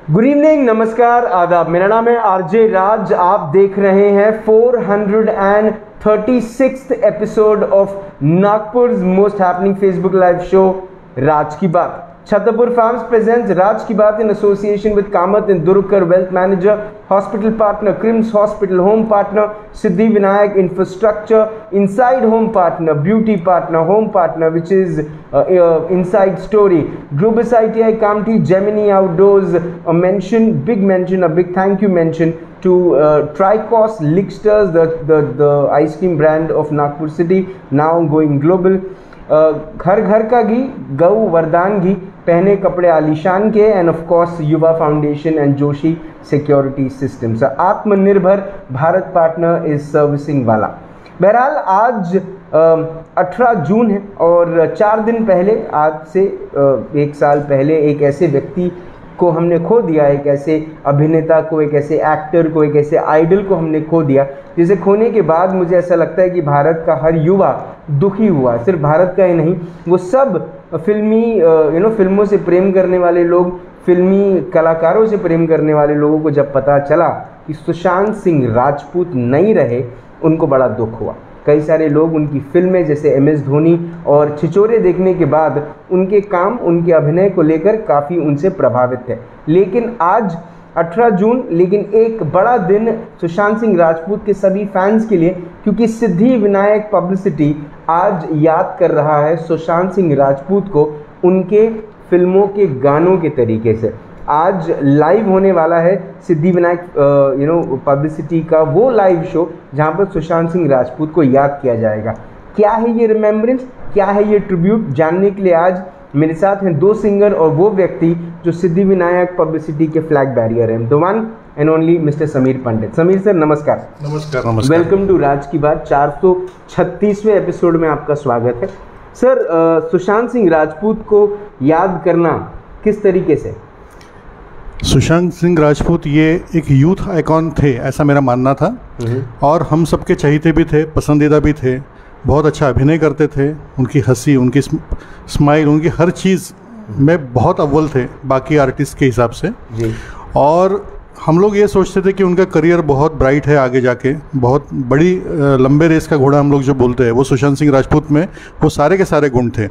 Good evening, नमस्कार, आदाब। मेरा नाम है आरजे राज। आप देख रहे हैं 436th episode of Nagpur most happening Facebook live show राज की बात। Chhatarpur Farms presents Raj Ki Baat in association with Kamath and Durkar Wealth Manager, Hospital Partner, Crims Hospital, Home Partner, Siddhi Vinayak Infrastructure, Inside Home Partner, Beauty Partner, Home Partner, which is Inside Story, Globus ITI Kamti, Gemini Outdoors, a big thank you mention to Tricos Licksters, the ice cream brand of Nagpur city, now going global. घर घर का घी, गौ वरदान घी, पहने कपड़े आलीशान के, end of course युवा foundation and Joshi security systems. आत्मनिर्भर भारत पार्टनर इज सर्विसिंग वाला। बहरहाल आज 18 जून है और 4 दिन पहले, आज से 1 साल पहले, एक ऐसे व्यक्ति को हमने खो दिया, एक ऐसे अभिनेता को, एक ऐसे एक्टर को, एक ऐसे आइडल को हमने खो दिया, जिसे खोने के बाद मुझे ऐसा लगता है कि भारत का हर युवा दुखी हुआ। सिर्फ भारत का ही नहीं, वो सब फिल्मों से प्रेम करने वाले लोग, फिल्मी कलाकारों से प्रेम करने वाले लोगों को जब पता चला कि सुशांत सिंह राजपूत नहीं रहे, उनको बड़ा दुख हुआ। कई सारे लोग उनकी फिल्में जैसे MS धोनी और छिछोरे देखने के बाद उनके काम, उनके अभिनय को लेकर काफ़ी उनसे प्रभावित थे। लेकिन आज 18 जून, लेकिन एक बड़ा दिन सुशांत सिंह राजपूत के सभी फैंस के लिए, क्योंकि सिद्धि विनायक पब्लिसिटी आज याद कर रहा है सुशांत सिंह राजपूत को उनके फिल्मों के गानों के तरीके से। आज लाइव होने वाला है सिद्धि विनायक पब्लिसिटी का वो लाइव शो जहां पर सुशांत सिंह राजपूत को याद किया जाएगा। क्या है ये रिमेम्बरेंस, क्या है ये ट्रिब्यूट, जानने के लिए आज मेरे साथ हैं 2 सिंगर और वो व्यक्ति जो सिद्धि विनायक पब्लिसिटी के फ्लैग बैरियर हैं, the one and only mister Sameer Pandit. Sameer sir, नमस्कार। नमस्कार। नमस्कार। वेलकम टू राज की बात। 436वें एपिसोड में आपका स्वागत है। सर, सुशांत सिंह राजपूत को याद करना किस तरीके से? सुशांत सिंह राजपूत ये एक यूथ आइकॉन थे, ऐसा मेरा मानना था, और हम सबके चहीते भी थे, पसंदीदा भी थे। बहुत अच्छा अभिनय करते थे, उनकी हंसी, उनकी स्माइल, उनकी हर चीज़ में बहुत अव्वल थे बाकी आर्टिस्ट के हिसाब से जी। और हम लोग ये सोचते थे कि उनका करियर बहुत ब्राइट है आगे जाके, बहुत बड़ी लंबे रेस का घोड़ा हम लोग जो बोलते हैं, वो सुशांत सिंह राजपूत में वो सारे के सारे गुण थे।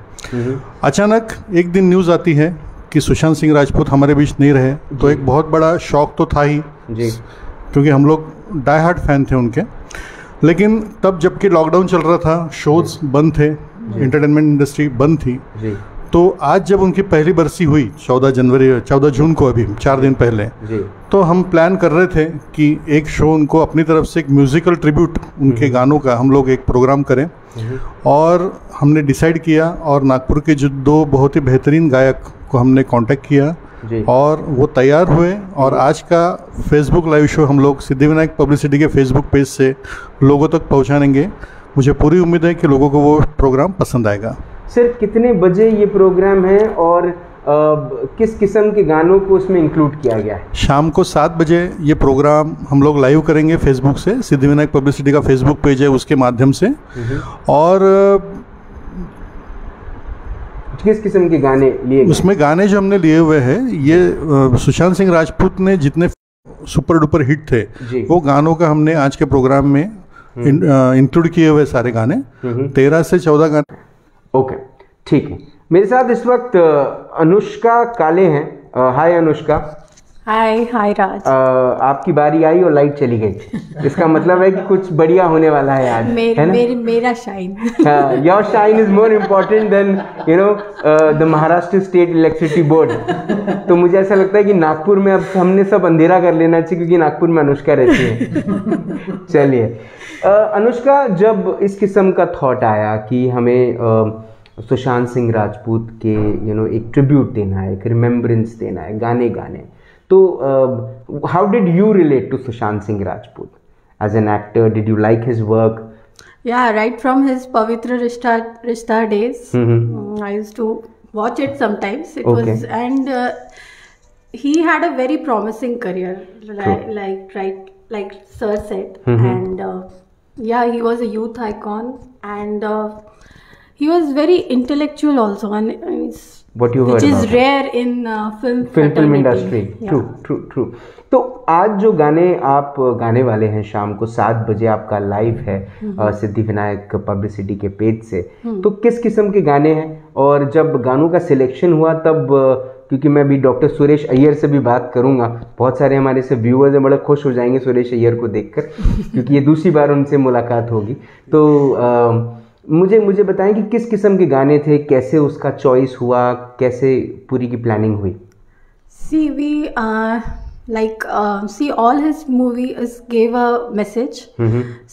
अचानक एक दिन न्यूज़ आती है कि सुशांत सिंह राजपूत हमारे बीच नहीं रहे, तो एक बहुत बड़ा शौक तो था ही जी, क्योंकि हम लोग डाई हार्ट फैन थे उनके। लेकिन तब जबकि लॉकडाउन चल रहा था, शोज बंद थे, एंटरटेनमेंट इंडस्ट्री बंद थी जी। तो आज जब उनकी पहली बरसी हुई 14 जून को, अभी 4 दिन पहले जी, तो हम प्लान कर रहे थे कि एक शो उनको अपनी तरफ से एक म्यूज़िकल ट्रिब्यूट उनके गानों का हम लोग एक प्रोग्राम करें। और हमने डिसाइड किया और नागपुर के जो 2 बहुत ही बेहतरीन गायक को हमने कांटेक्ट किया और वो तैयार हुए। और आज का फेसबुक लाइव शो हम लोग सिद्धि विनायक पब्लिसिटी के फेसबुक पेज से लोगों तक पहुंचाएंगे। मुझे पूरी उम्मीद है कि लोगों को वो प्रोग्राम पसंद आएगा। सर, कितने बजे ये प्रोग्राम है और किस किस्म के गानों को उसमें इंक्लूड किया गया है? शाम को 7 बजे ये प्रोग्राम हम लोग लाइव करेंगे फेसबुक से, सिद्धि विनायक पब्लिसिटी का फेसबुक पेज है उसके माध्यम से। और किस किस्म के गाने लिए गए? उसमें गाने जो हमने लिए हुए हैं, ये सुशांत सिंह राजपूत ने जितने सुपर डुपर हिट थे वो गानों का हमने आज के प्रोग्राम में इंक्लूड किए हुए सारे गाने, 13 से 14 गाने। ओके, ठीक है। मेरे साथ इस वक्त अनुष्का काले हैं। हाय अनुष्का। हाय राज। आपकी बारी आई और लाइट चली गई, इसका मतलब है कि कुछ बढ़िया होने वाला है आज, है ना? मेरा shine. Your shine is more important then the Maharashtra state electricity board. तो मुझे ऐसा लगता है कि नागपुर में अब हमने सब अंधेरा कर लेना चाहिए, क्योंकि नागपुर में अनुष्का रहती है। चलिए अनुष्का, जब इस किस्म का थॉट आया कि हमें सुशांत सिंह राजपूत के एक ट्रिब्यूट देना है, एक रिमेम्बरेंस देना है, गाने गाने, तो how did you relate to Sushant Singh Rajput as an actor? Did you like his work? Yeah, right from his Pavitra Rishta days, I used to watch it sometimes. It was, and he had a very promising career, like Sir said, and yeah, he was a youth icon, and he was very intellectual also, and what you heard which is about rare in film film industry. Yeah. True. तो आज जो गाने आप गाने वाले हैं शाम को 7 बजे आपका लाइव है सिद्धि विनायक पब्लिसिटी के पेज से, तो किस किस्म के गाने हैं? और जब गानों का सिलेक्शन हुआ तब क्योंकि मैं भी डॉक्टर सुरेश अय्यर से भी बात करूंगा, बहुत सारे हमारे से व्यूअर्स हैं, बड़े खुश हो जाएंगे सुरेश अय्यर को देखकर क्योंकि ये दूसरी बार उनसे मुलाकात होगी। तो मुझे बताएं कि किस किस्म के गाने थे, कैसे उसका चॉइस हुआ, कैसे पूरी की प्लानिंग हुई? See, we see all his movies gave a message.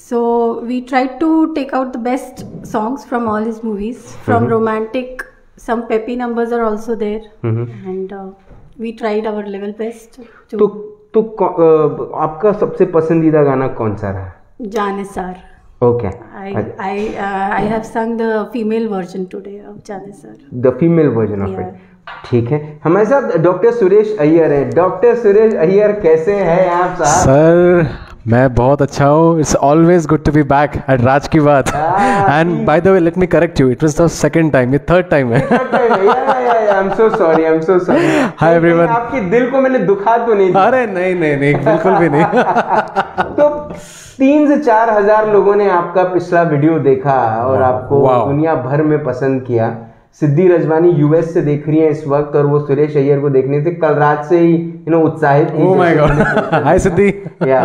So we tried to take out the best songs from all his movies. From romantic, some peppy numbers are also there, and we tried our level best. तो आपका सबसे पसंदीदा गाना कौन सा रहा? जाने सार. Okay. I have sung the female version today of जाने सार. The female version of it. ठीक है, हमारे साथ डॉक्टर सुरेश अय्यर है। डॉक्टर सुरेश अय्यर, कैसे हैं आप साहब? सर मैं बहुत अच्छा हूँ। It's always good to be back at राज की बात। And by the way let me correct you, it was the second time, ये थर्ड टाइम है। I am so sorry. Hi everyone. आपके दिल को मैंने दुखा तो नहीं? अरे नहीं बिल्कुल भी नहीं। तो 3 से 4 हजार लोगों ने आपका पिछला वीडियो देखा और आपको दुनिया भर में पसंद किया। सिद्धि रजवानी यूएस से देख रही है इस वक्त और वो सुरेश अय्यर को देखने से कल रात से ही उत्साहित थी। ओह माय गॉड, हाय सिद्धि। या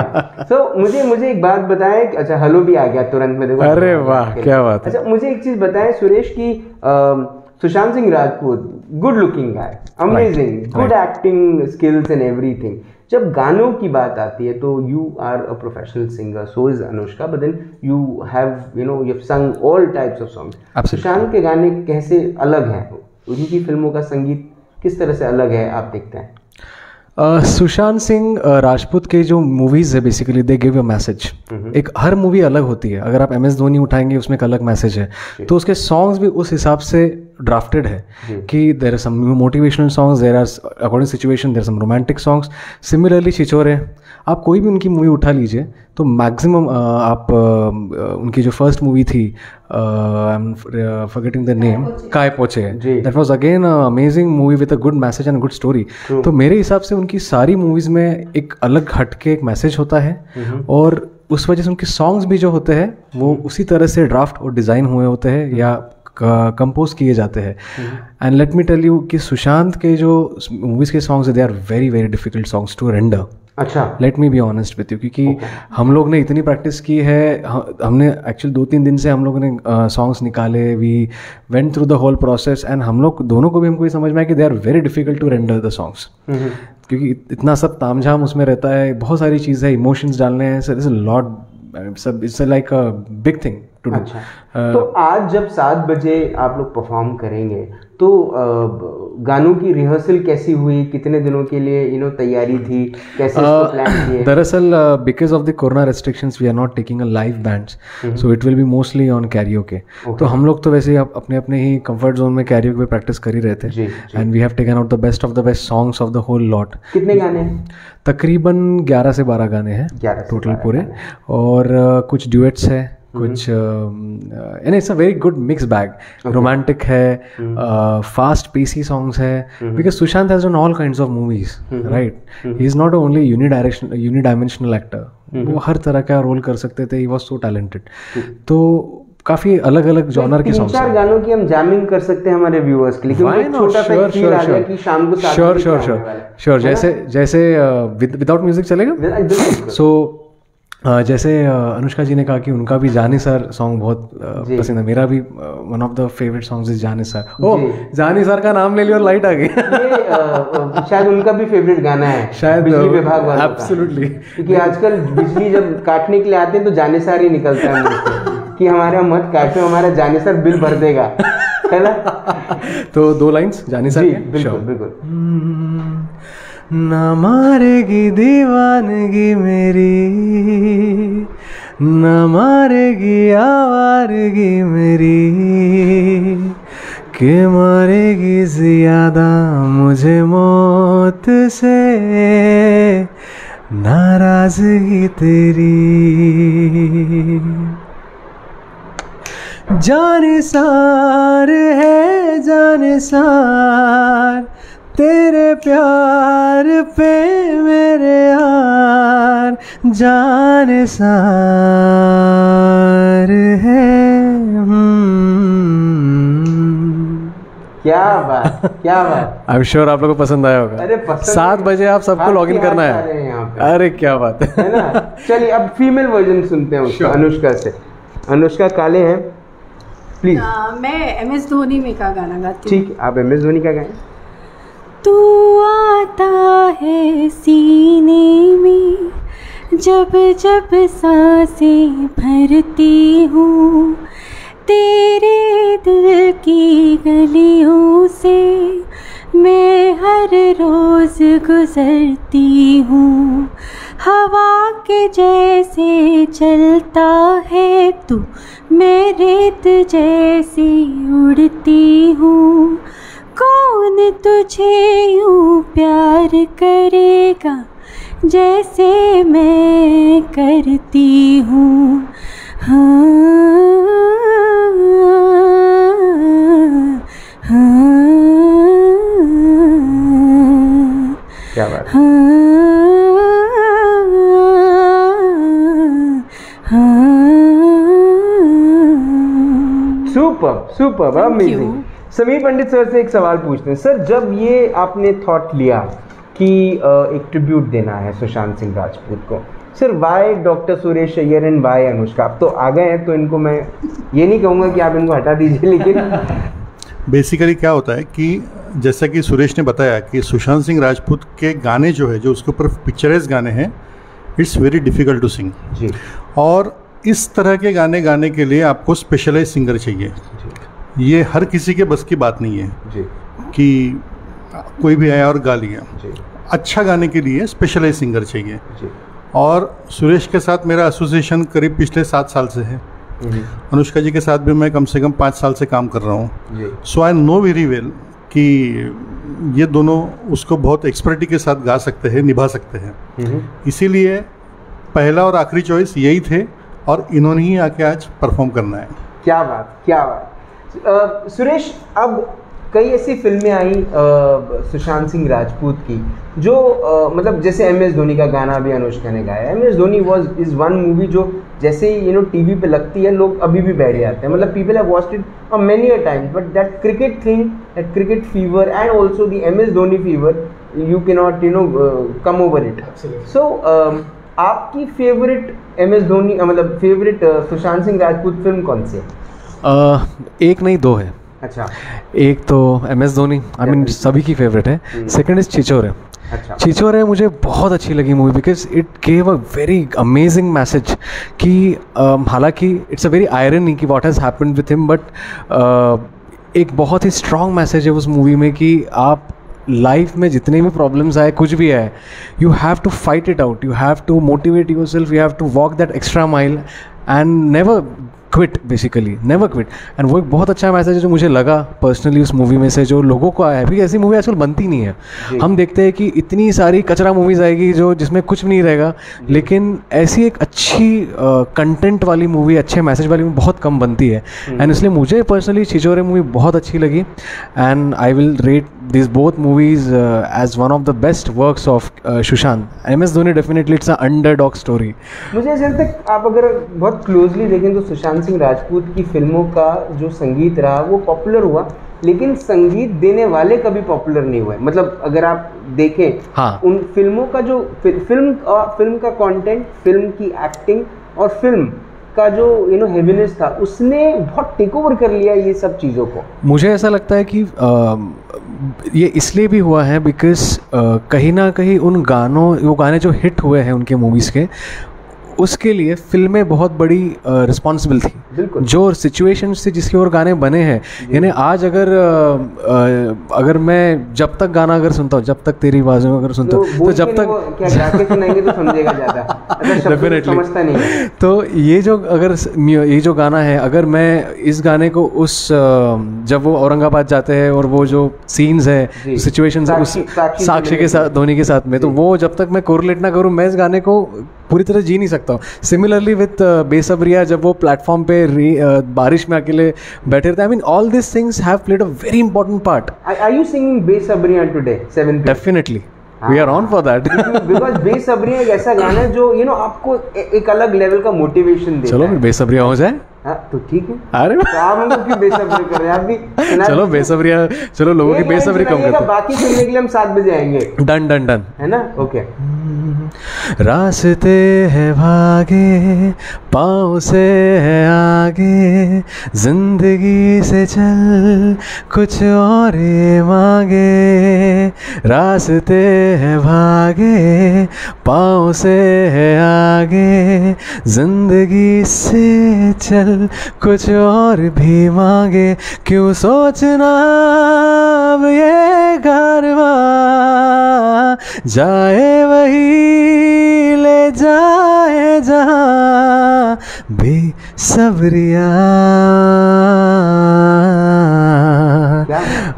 सो मुझे एक बात बताएं। अच्छा, हेलो भी आ गया तुरंत में, देखो। अरे वाह, क्या बात है। अच्छा, मुझे एक चीज बताएं सुरेश की, Sushant Singh Rajput, good looking guy, amazing, good acting skills and everything. जब गानों की बात आती है तो you are a professional singer, so is Anushka, but then you have sung all types of songs. Sushant के गाने कैसे अलग हैं? उनकी फिल्मों का संगीत किस तरह से अलग है, आप देखते हैं? सुशांत सिंह राजपूत के जो मूवीज़ है basically they give a message. एक हर मूवी अलग होती है। अगर आप MS धोनी उठाएंगे उसमें एक अलग मैसेज है, तो उसके सॉन्ग्स भी उस हिसाब से ड्राफ्टेड है कि there are some motivational songs, there are according situation, there are some romantic songs. Similarly Chhichhore, आप कोई भी उनकी मूवी उठा लीजिए तो मैक्सिमम आप उनकी जो फर्स्ट मूवी थी, I am forgetting the name, Kai Poche, that was again amazing movie with a good message and good story. तो मेरे हिसाब से उनकी सारी मूवीज़ में एक अलग हटके एक मैसेज होता है और उस वजह से उनके सॉन्ग्स भी जो होते हैं वो उसी तरह से ड्राफ्ट और डिज़ाइन हुए होते हैं या कंपोज किए जाते हैं। And let me tell you कि सुशांत के जो मूवीज़ के songs they are very very difficult songs to render. अच्छा, let me be honest with you, क्योंकि हम लोग ने इतनी प्रैक्टिस की है, हमने एक्चुअली 2-3 दिन से हम लोगों ने सॉन्ग्स निकाले, we went through the whole process and हम लोग दोनों को भी हमको ये समझ में आया कि they are very difficult to render the songs, क्योंकि इतना सब तामझाम उसमें रहता है, बहुत सारी चीज़ें है, इमोशंस डालने हैं, sir it's a lot, it's like a big thing to do. तो आज जब 7 बजे आप लोग परफॉर्म करेंगे तो गानों की रिहर्सल कैसी हुई? कितने दिनों के लिए तैयारी थी? कैसे इसको प्लान किए? दरअसल because of the corona restrictions we are not taking a live bands, so it will be mostly on karaoke. तो हम लोग तो वैसे ही अपने अपने ही कंफर्ट जोन में कैरियोके पे प्रैक्टिस कर ही रहे थे and we have taken out the best of the best songs of the whole lot. कितने गाने हैं? तकरीबन 11 से 12 गाने हैं टोटल पूरे, और कुछ ड्यूएट्स है, कुछ and it's a very good mix bag. Romantic है, फास्ट पेसी सॉन्ग्स है, because Sushant has done all kinds of movies, right? He is not only unidimensional actor, वो हर तरह का रोल कर सकते थे, ही वाज सो टैलेंटेड। तो काफी अलग अलग जॉनर के सॉन्ग्स हैं। 3-4 गानों की हम जैमिंग कर सकते हैं हमारे व्यूअर्स के लिए, क्योंकि छोटा सा फील आ गया कि शाम को श्योर जैसे विदाउट म्यूजिक चलेगा। सो जैसे अनुष्का जी ने कहा कि उनका भी जाने सर सॉन्ग बहुत पसंद है, मेरा भी one of the favourite songs is जाने सर। ओह, जाने सर का नाम ले लिया और लाइट आ गई। शायद उनका भी फेवरेट गाना है शायद, बिजली विभाग वाला। एब्सोल्युटली, क्योंकि आजकल बिजली जब काटने के लिए आते हैं तो जाने सर ही निकलता है कि हमारा मत काटो, हमारा जाने सर बिल भर देगा, है ना? तो 2 लाइंस जाने सर। बिल्कुल बिल्कुल। न मारेगी दीवानगी मेरी, न मारेगी आवारगी मेरी, कि मारेगी ज्यादा मुझे मौत से नाराजगी तेरी। जानिसार है जानिसार तेरे प्यार पे मेरे यार जानिसार है। क्या बात, क्या बात। आई एम श्योर आप लोगों को पसंद आया होगा। अरे पसंद 7 बजे आप सबको लॉग इन करना है। अरे क्या बात है ना। चलिए अब फीमेल वर्जन सुनते हैं उसका, अनुष्का से। अनुष्का काले हैं, प्लीज। मैं MS धोनी में का गाना गाती हूँ। ठीक, आप MS धोनी का गाएं। तू आता है सीने में जब जब सांसें भरती हूँ, तेरे दिल की गलियों से मैं हर रोज गुजरती हूँ। हवा के जैसे चलता है तू, मैं रेत जैसी उड़ती हूँ। कौन तुझे यूं प्यार करेगा जैसे मैं करती हूँ। क्या बात। Super super, amazing. Sameer Pandit sir से एक सवाल पूछते हैं। सर, जब ये आपने थॉट लिया कि एक ट्रिब्यूट देना है सुशांत सिंह राजपूत को, sir why doctor Suresh Iyer and why Anushka? आप तो आ गए हैं तो इनको मैं ये नहीं कहूँगा कि आप इनको हटा दीजिए, लेकिन बेसिकली क्या होता है कि जैसा कि सुरेश ने बताया कि सुशांत सिंह राजपूत के गाने जो है, जो उसके ऊपर पिक्चराइज गाने हैं, it's very difficult to sing ji. और इस तरह के गाने गाने के लिए आपको स्पेशलाइज सिंगर चाहिए। ये हर किसी के बस की बात नहीं है जी कि कोई भी आया और गा लिया जी। अच्छा गाने के लिए स्पेशलाइज सिंगर चाहिए जी। और सुरेश के साथ मेरा एसोसिएशन करीब पिछले 7 साल से है। अनुष्का जी के साथ भी मैं कम से कम 5 साल से काम कर रहा हूँ। सो आई नो वेरी वेल कि ये दोनों उसको बहुत एक्सपर्टी के साथ गा सकते हैं, निभा सकते हैं। इसीलिए पहला और आखिरी चॉइस यही थे और इन्होंने ही आके आज परफॉर्म करना है। क्या बात, क्या बात। सुरेश, अब कई ऐसी फिल्में आई सुशांत सिंह राजपूत की जो मतलब जैसे MS धोनी का गाना भी अनुष्का ने गाया। MS Dhoni is one movie जो जैसे ही टीवी पे लगती है लोग अभी भी बैठ जाते हैं। मतलब people have watched it many a times, but that cricket thing, that cricket fever and also the MS Dhoni fever, you can not come over it. So आपकी फेवरेट MS धोनी मतलब फेवरेट सुशांत सिंह राजपूत फिल्म कौन सी है? एक नहीं 2 है। अच्छा। एक तो MS धोनी, आई मीन सभी की फेवरेट है। सेकंड इज छिछोरे। अच्छा। छिछोरे मुझे बहुत अच्छी लगी movie because it gave a very amazing message कि हालांकि इट्स अ वेरी आयरनी कि what has happened with him, but एक बहुत ही स्ट्रॉन्ग मैसेज है उस मूवी में कि आप लाइफ में जितने भी प्रॉब्लम्स आए, कुछ भी आए, you have to fight it out, you have to motivate yourself, you have to walk that extra mile and never quit, basically never quit. And वो एक बहुत अच्छा मैसेज है जो मुझे लगा पर्सनली उस मूवी में से, जो लोगों को आया है। क्योंकि ऐसी मूवी आजकल बनती नहीं है। हम देखते हैं कि इतनी सारी कचरा मूवीज़ आएगी जो जिसमें कुछ भी नहीं रहेगा, लेकिन ऐसी एक अच्छी कंटेंट वाली मूवी, अच्छे मैसेज वाली मूवी बहुत कम बनती है। एंड इसलिए मुझे पर्सनली छिछोरे मूवी बहुत अच्छी लगी and I will rate this both movies as one of the best works of Sushant. MS Dhoni definitely it's a underdog story. मुझे ऐसा लगता है आप अगर बहुत क्लोजली देखें तो सुशांत सिंह राजपूत की फिल्मों का जो संगीत रहा वो पॉपुलर हुआ, लेकिन संगीत देने वाले कभी पॉपुलर नहीं हुए। मतलब अगर आप देखें, हाँ, उन फिल्मों का जो फिल्म का कंटेंट, फिल्म की एक्टिंग और फिल्म का जो हेवीनेस था, उसने बहुत टेक ओवर कर लिया ये सब चीज़ों को। मुझे ऐसा लगता है कि ये इसलिए भी हुआ है बिकॉज कहीं ना कहीं उन गानों, वो गाने जो हिट हुए हैं उनके मूवीज़ के, उसके लिए फिल्में बहुत बड़ी रिस्पॉन्सिबल थी। जो सिचुएशन से जिसकी ओर गाने बने हैं, यानी आज अगर मैं जब तक गाना अगर सुनता हूँ, जब तक तेरी बाजू अगर सुनता हूँ, तो जब तक क्या जाके सुनाएंगे तो समझेगा ज़्यादा, डेफिनेटली समझता नहीं है। तो ये जो गाना है, अगर मैं इस गाने को उस जब वो औरंगाबाद जाते हैं और वो जो सीन्स है, सिचुएशन उस साक्षी के साथ, धोनी के साथ में, तो वो जब तक मैं कोरिलेट ना करूँ, मैं इस गाने को पूरी तरह जी नहीं सकता हूँ। सिमिलरली विथ बेसब्रिया, जब वो प्लेटफॉर्म पे बारिश में अकेले बैठे थे, I mean all this things have played a very important part. Are you singing Besabriya today 7 definitely we are on for that. Because Besabriya एक ऐसा गाना है जो आपको एक अलग लेवल का मोटिवेशन देता है। चलो फिर बेसब्रिया हो जाए। हाँ तो ठीक है। अरे तो आप हम लोग क्यों बेसब्री कर रहे हैं? आप भी चलो बेसब्रिया, चलो लोगों की बेसब्री कम करते हैं। बाकी सुनने के लिए हम 7 बजे आएंगे। डन डन डन, है ना? ओके। रास्ते है भागे, पाँव से है आगे, जिंदगी से चल कुछ और मांगे। रास्ते है भागे, पाँव से है आगे, जिंदगी से चल कुछ और भी मांगे। क्यों सोचना अब ये कारवां जाए वही ले जाए जहां। बेसब्रिया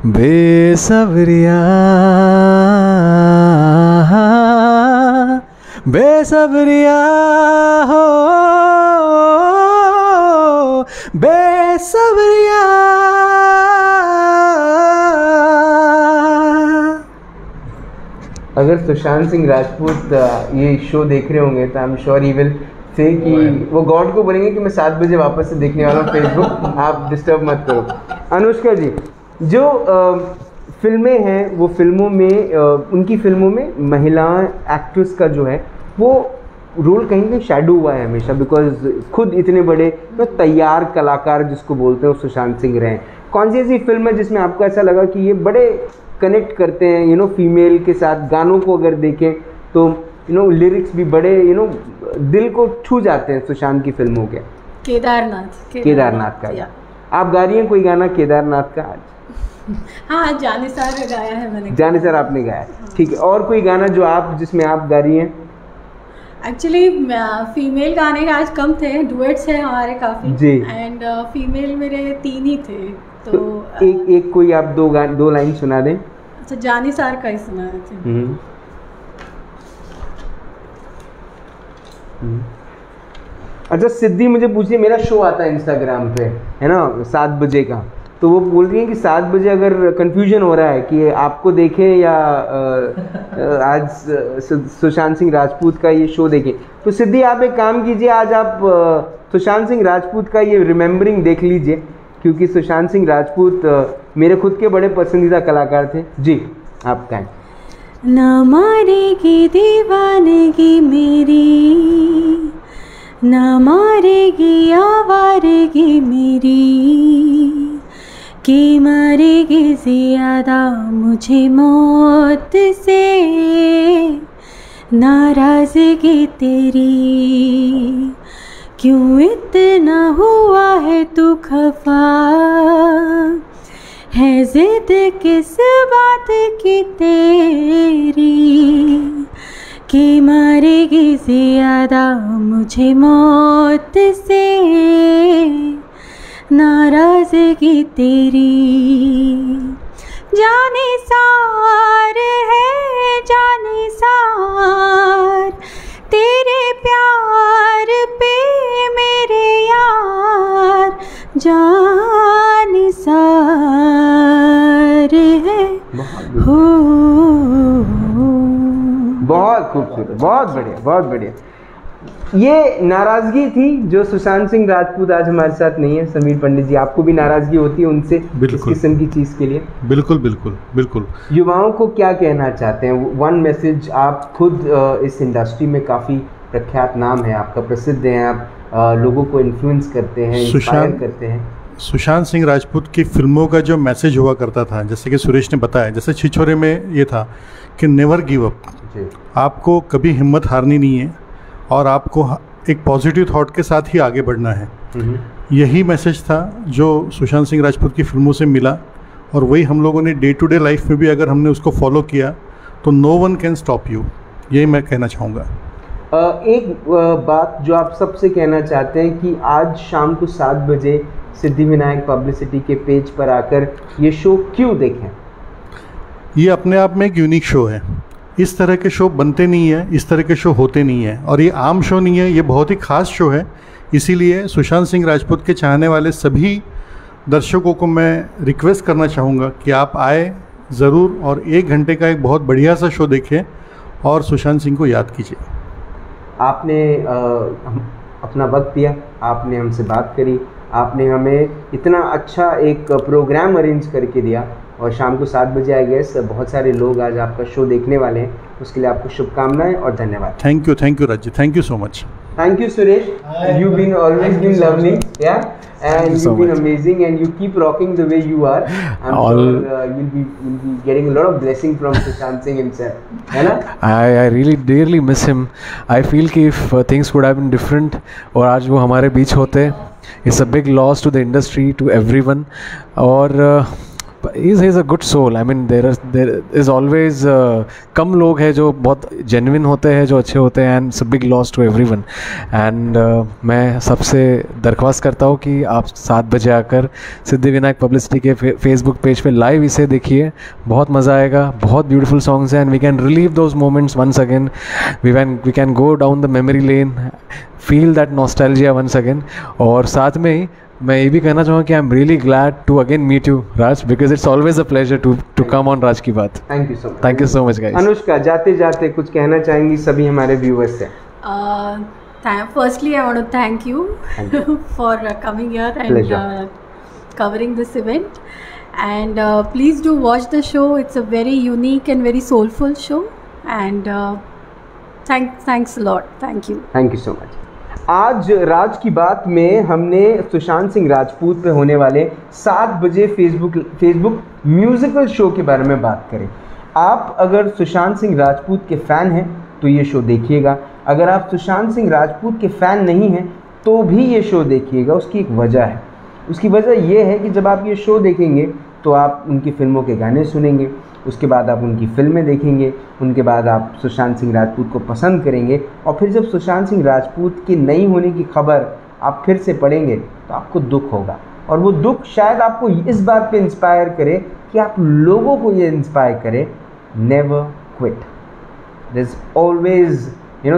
बेसब्रिया बेसब्रिया हो बेसब्रिया। अगर सुशांत सिंह राजपूत ये शो देख रहे होंगे तो I am sure he will say कि वो गॉड को बोलेंगे कि मैं 7 बजे वापस से देखने वाला हूँ फेसबुक, आप डिस्टर्ब मत करो। अनुष्का जी, जो फिल्में हैं वो फिल्मों में उनकी फिल्मों में महिला एक्ट्रेस का जो है वो रोल कहीं कहीं शैडो हुआ है हमेशा, बिकॉज खुद इतने बड़े तैयार कलाकार जिसको बोलते हैं वो सुशांत सिंह रहे हैं। कौन सी ऐसी फिल्म है जिसमें आपको ऐसा लगा कि ये बड़े कनेक्ट करते हैं फीमेल के साथ? गानों को अगर देखें तो लिरिक्स भी बड़े दिल को छू जाते हैं सुशांत की फिल्मों के। केदारनाथ का आप गा रही हैं कोई गाना केदारनाथ का आज? हाँ, जाने सार गाया है मैंने। जाने सार आपने गाया, ठीक है। और कोई गाना जो आप जिसमें आप गा रही हैं? एक्चुअली फीमेल गाने आज कम थे, डुएट्स हैं हमारे काफ़ी जी, एंड फीमेल मेरे 3 ही थे। तो एक कोई आप 2 लाइन सुना दें। अच्छा, जाने सार का ही सुना थे। अच्छा सिद्धि मुझे पूछिए, मेरा शो आता है इंस्टाग्राम पे, है ना, 7 बजे का, तो वो बोल रही है कि 7 बजे अगर कंफ्यूजन हो रहा है कि आपको देखें या आज सुशांत सिंह राजपूत का ये शो देखें, तो सिद्धि आप एक काम कीजिए, आज आप सुशांत सिंह राजपूत का ये रिमेम्बरिंग देख लीजिए, क्योंकि सुशांत सिंह राजपूत मेरे खुद के बड़े पसंदीदा कलाकार थे। जी आप कहें। ना मारेगी दीवानगी मेरी, ना मारेगी आवारगी मेरी, कि मारेगी ज़्यादा मुझे मौत से नाराज़गी तेरी। क्यों इतना हुआ है तू खफा, है जिद किस बात की तेरी, कि मारेगी ज़्यादा मुझे मौत से नाराज़गी तेरी। जाने सार है जाने सार तेरे प्यार पे मेरे यार, जाने सार है हो। बहुत खूबसूरत, बहुत बढ़िया, बहुत बढ़िया। ये नाराजगी थी जो सुशांत सिंह राजपूत आज हमारे साथ नहीं है। समीर पंडित जी, आपको भी नाराजगी होती है उनसे इस किस्म की चीज़ के लिए? बिल्कुल बिल्कुल बिल्कुल। युवाओं को क्या कहना चाहते हैं? वन मैसेज, आप खुद इस इंडस्ट्री में काफ़ी प्रख्यात नाम है आपका, प्रसिद्ध हैं आप, लोगों को इन्फ्लुएंस करते हैं, इंस्पायर करते हैं। सुशांत सिंह राजपूत की फिल्मों का जो मैसेज हुआ करता था, जैसे कि सुरेश ने बताया, जैसे छिछोरे में ये था कि नेवर गिव अप, आपको कभी हिम्मत हारनी नहीं है और आपको एक पॉजिटिव थॉट के साथ ही आगे बढ़ना है। यही मैसेज था जो सुशांत सिंह राजपूत की फिल्मों से मिला, और वही हम लोगों ने डे टू डे लाइफ में भी अगर हमने उसको फॉलो किया तो no one can stop you, यही मैं कहना चाहूँगा। एक बात जो आप सबसे कहना चाहते हैं कि आज शाम को 7 बजे सिद्धिविनायक पब्लिसिटी के पेज पर आकर ये शो क्यों देखें? ये अपने आप में एक यूनिक शो है। इस तरह के शो बनते नहीं है, इस तरह के शो होते नहीं है, और ये आम शो नहीं है, ये बहुत ही ख़ास शो है। इसीलिए सुशांत सिंह राजपूत के चाहने वाले सभी दर्शकों को मैं रिक्वेस्ट करना चाहूँगा कि आप आए ज़रूर और 1 घंटे का एक बहुत बढ़िया सा शो देखें और सुशांत सिंह को याद कीजिए। आपने अपना वक्त दिया, आपने हमसे बात करी, आपने हमें इतना अच्छा एक प्रोग्राम अरेंज करके दिया, और शाम को 7 बजे आई गेस बहुत सारे लोग आज आपका शो देखने वाले हैं, उसके लिए आपको शुभकामनाएं और धन्यवाद। Thank you Raj ji, thank you so much. Thank you, Suresh. You've been always been lovely, yeah, and you've been amazing, and you keep rocking the way you are. I'm sure you'll be getting a lot of blessing from Sushant Singh himself, है ना? I really dearly miss him. I feel कि if things could have been different और आज वो हमारे बीच होते, it's a big loss to the industry, to everyone. और he's a good soul. I mean there is always कम लोग हैं जो बहुत genuine होते हैं, जो अच्छे होते हैं, and it's a big loss to everyone. And मैं सबसे दरख्वास्त करता हूँ कि आप 7 बजे आकर सिद्धिविनायक पब्लिसिटी के फेसबुक पेज पे लाइव इसे देखिए, बहुत मज़ा आएगा, बहुत ब्यूटीफुल सॉन्ग्स हैं, and we can relive those moments once again, we can go down the memory lane, feel that nostalgia once again. और साथ में ही मैं ये भी कहना चाहूँगा कि I am really glad to again meet you Raj, because it's always a pleasure to come on राज की बात। Thank you so much. Thank you so much guys. Anushka, जाते जाते कुछ कहना चाहेंगी सभी हमारे व्यूअर्स से? Firstly, I want to thank you for coming here and covering this event. And please do watch the show. It's a very unique and very soulful show. And thanks a lot. Thank you. Thank you so much. आज राज की बात में हमने सुशांत सिंह राजपूत पे होने वाले 7 बजे Facebook musical show के बारे में बात करें। आप अगर सुशांत सिंह राजपूत के फ़ैन हैं तो ये शो देखिएगा, अगर आप सुशांत सिंह राजपूत के फ़ैन नहीं हैं तो भी ये शो देखिएगा। उसकी एक वजह है, उसकी वजह ये है कि जब आप ये शो देखेंगे तो आप उनकी फ़िल्मों के गाने सुनेंगे, उसके बाद आप उनकी फ़िल्में देखेंगे, उनके बाद आप सुशांत सिंह राजपूत को पसंद करेंगे, और फिर जब सुशांत सिंह राजपूत की नहीं होने की खबर आप फिर से पढ़ेंगे तो आपको दुख होगा, और वो दुख शायद आपको इस बात पे इंस्पायर करे कि आप लोगों को ये इंस्पायर करे, never quit, there is always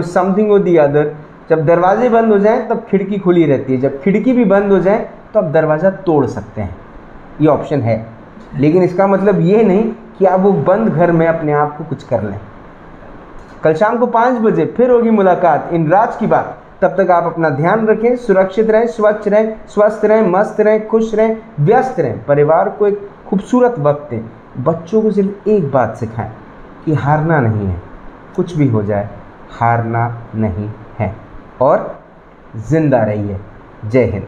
something or the other. जब दरवाजे बंद हो जाएं तब खिड़की खुली रहती है, जब खिड़की भी बंद हो जाए तो आप दरवाज़ा तोड़ सकते हैं, ये ऑप्शन है। लेकिन इसका मतलब ये नहीं कि आप वो बंद घर में अपने आप को कुछ कर लें। कल शाम को 5 बजे फिर होगी मुलाकात इन राज की बात। तब तक आप अपना ध्यान रखें, सुरक्षित रहें, स्वच्छ रहें, स्वस्थ रहें, मस्त रहें, खुश रहें, व्यस्त रहें, परिवार को एक खूबसूरत वक्त दें। बच्चों को सिर्फ एक बात सिखाएं कि हारना नहीं है, कुछ भी हो जाए हारना नहीं है, और जिंदा रहिए। जय हिंद।